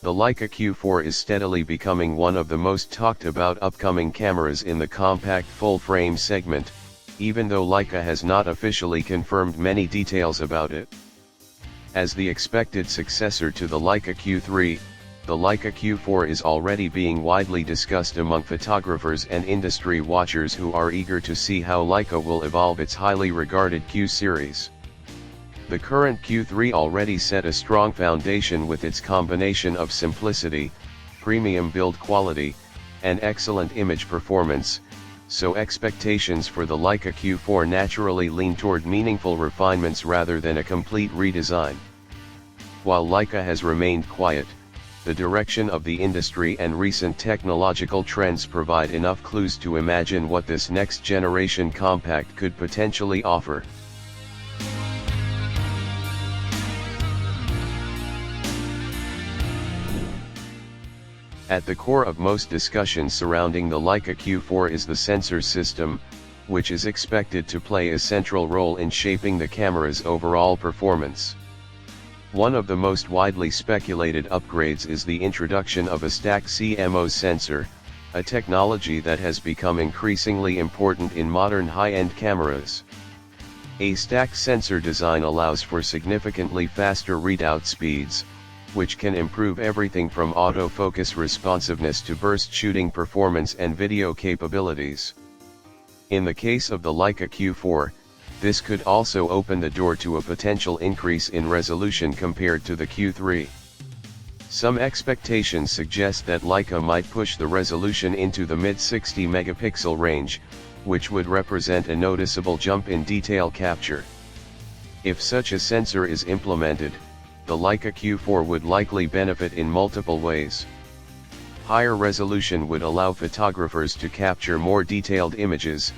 The Leica Q4 is steadily becoming one of the most talked about upcoming cameras in the compact full-frame segment, even though Leica has not officially confirmed many details about it. As the expected successor to the Leica Q3, the Leica Q4 is already being widely discussed among photographers and industry watchers who are eager to see how Leica will evolve its highly regarded Q series. The current Q3 already set a strong foundation with its combination of simplicity, premium build quality, and excellent image performance, so expectations for the Leica Q4 naturally lean toward meaningful refinements rather than a complete redesign. While Leica has remained quiet, the direction of the industry and recent technological trends provide enough clues to imagine what this next generation compact could potentially offer. At the core of most discussions surrounding the Leica Q4 is the sensor system, which is expected to play a central role in shaping the camera's overall performance. One of the most widely speculated upgrades is the introduction of a stacked CMOS sensor, a technology that has become increasingly important in modern high-end cameras. A stacked sensor design allows for significantly faster readout speeds, which can improve everything from autofocus responsiveness to burst shooting performance and video capabilities. In the case of the Leica Q4, this could also open the door to a potential increase in resolution compared to the Q3. Some expectations suggest that Leica might push the resolution into the mid-60 megapixel range, which would represent a noticeable jump in detail capture. If such a sensor is implemented, the Leica Q4 would likely benefit in multiple ways. Higher resolution would allow photographers to capture more detailed images,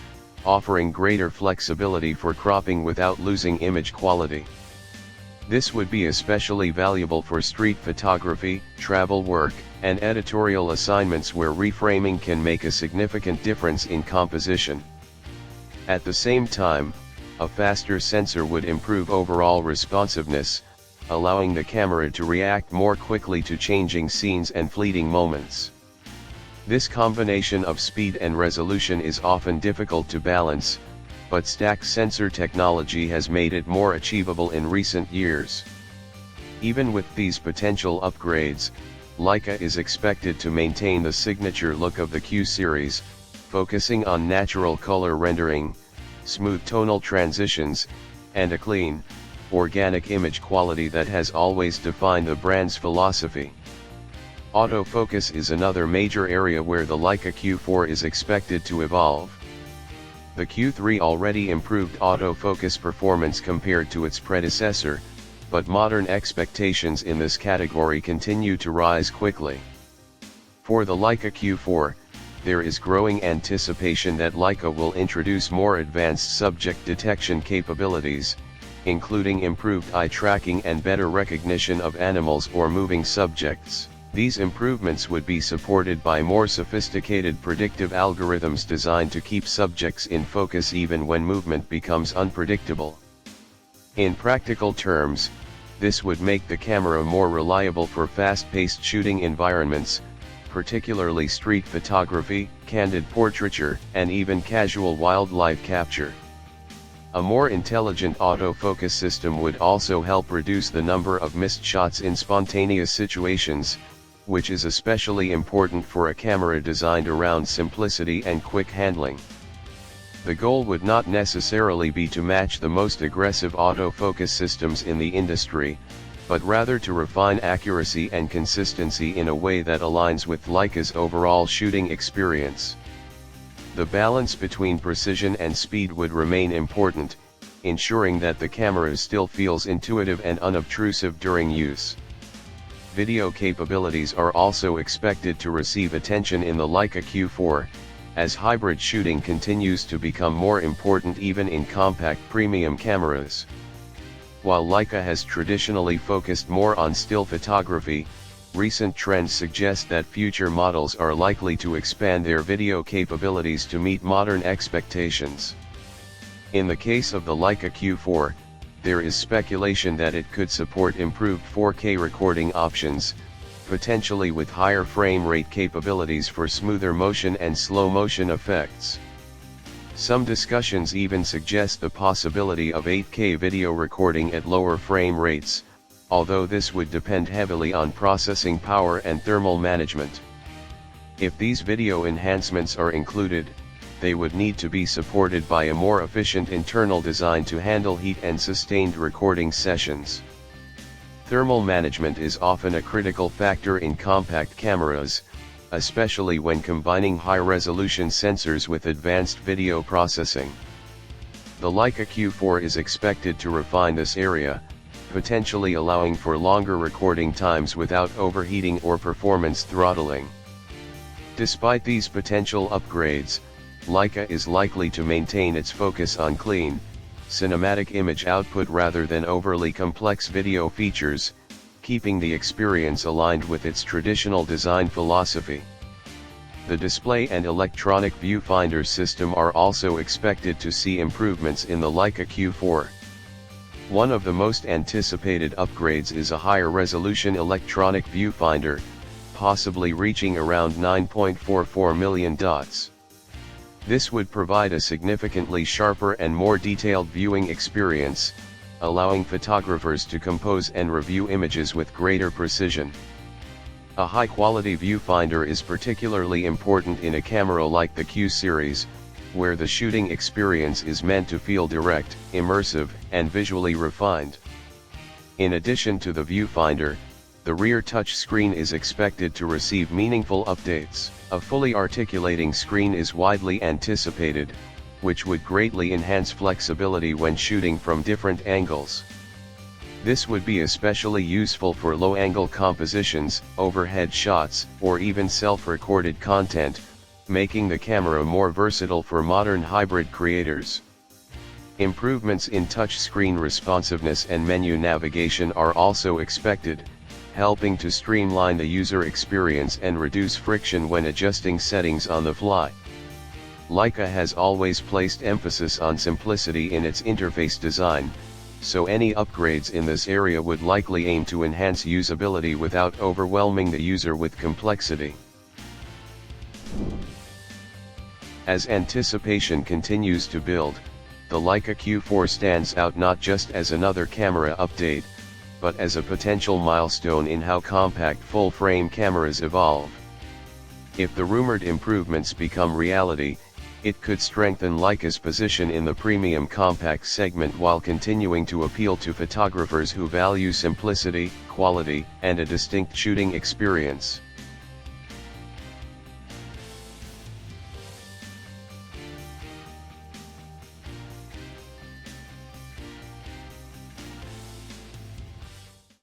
offering greater flexibility for cropping without losing image quality. This would be especially valuable for street photography, travel work, and editorial assignments where reframing can make a significant difference in composition. At the same time, a faster sensor would improve overall responsiveness, allowing the camera to react more quickly to changing scenes and fleeting moments. This combination of speed and resolution is often difficult to balance, but stacked sensor technology has made it more achievable in recent years. Even with these potential upgrades, Leica is expected to maintain the signature look of the Q series, focusing on natural color rendering, smooth tonal transitions, and a clean, organic image quality that has always defined the brand's philosophy. Autofocus is another major area where the Leica Q4 is expected to evolve. The Q3 already improved autofocus performance compared to its predecessor, but modern expectations in this category continue to rise quickly. For the Leica Q4, there is growing anticipation that Leica will introduce more advanced subject detection capabilities, including improved eye tracking and better recognition of animals or moving subjects. These improvements would be supported by more sophisticated predictive algorithms designed to keep subjects in focus even when movement becomes unpredictable. In practical terms, this would make the camera more reliable for fast-paced shooting environments, particularly street photography, candid portraiture, and even casual wildlife capture. A more intelligent autofocus system would also help reduce the number of missed shots in spontaneous situations, which is especially important for a camera designed around simplicity and quick handling. The goal would not necessarily be to match the most aggressive autofocus systems in the industry, but rather to refine accuracy and consistency in a way that aligns with Leica's overall shooting experience. The balance between precision and speed would remain important, ensuring that the camera still feels intuitive and unobtrusive during use. Video capabilities are also expected to receive attention in the Leica Q4, as hybrid shooting continues to become more important even in compact premium cameras. While Leica has traditionally focused more on still photography, recent trends suggest that future models are likely to expand their video capabilities to meet modern expectations. In the case of the Leica Q4, there is speculation that it could support improved 4K recording options, potentially with higher frame rate capabilities for smoother motion and slow motion effects. Some discussions even suggest the possibility of 8K video recording at lower frame rates, although this would depend heavily on processing power and thermal management. If these video enhancements are included, they would need to be supported by a more efficient internal design to handle heat and sustained recording sessions. Thermal management is often a critical factor in compact cameras, especially when combining high-resolution sensors with advanced video processing. The Leica Q4 is expected to refine this area, potentially allowing for longer recording times without overheating or performance throttling. Despite these potential upgrades, Leica is likely to maintain its focus on clean, cinematic image output rather than overly complex video features, keeping the experience aligned with its traditional design philosophy. The display and electronic viewfinder system are also expected to see improvements in the Leica Q4. One of the most anticipated upgrades is a higher resolution electronic viewfinder, possibly reaching around 9.44 million dots. This would provide a significantly sharper and more detailed viewing experience, allowing photographers to compose and review images with greater precision. A high-quality viewfinder is particularly important in a camera like the Q series, where the shooting experience is meant to feel direct, immersive, and visually refined. In addition to the viewfinder, the rear touch screen is expected to receive meaningful updates. A fully articulating screen is widely anticipated, which would greatly enhance flexibility when shooting from different angles. This would be especially useful for low-angle compositions, overhead shots, or even self-recorded content, making the camera more versatile for modern hybrid creators. Improvements in touchscreen responsiveness and menu navigation are also expected, helping to streamline the user experience and reduce friction when adjusting settings on the fly. Leica has always placed emphasis on simplicity in its interface design, so any upgrades in this area would likely aim to enhance usability without overwhelming the user with complexity. As anticipation continues to build, the Leica Q4 stands out not just as another camera update, but as a potential milestone in how compact full-frame cameras evolve. If the rumored improvements become reality, it could strengthen Leica's position in the premium compact segment while continuing to appeal to photographers who value simplicity, quality, and a distinct shooting experience.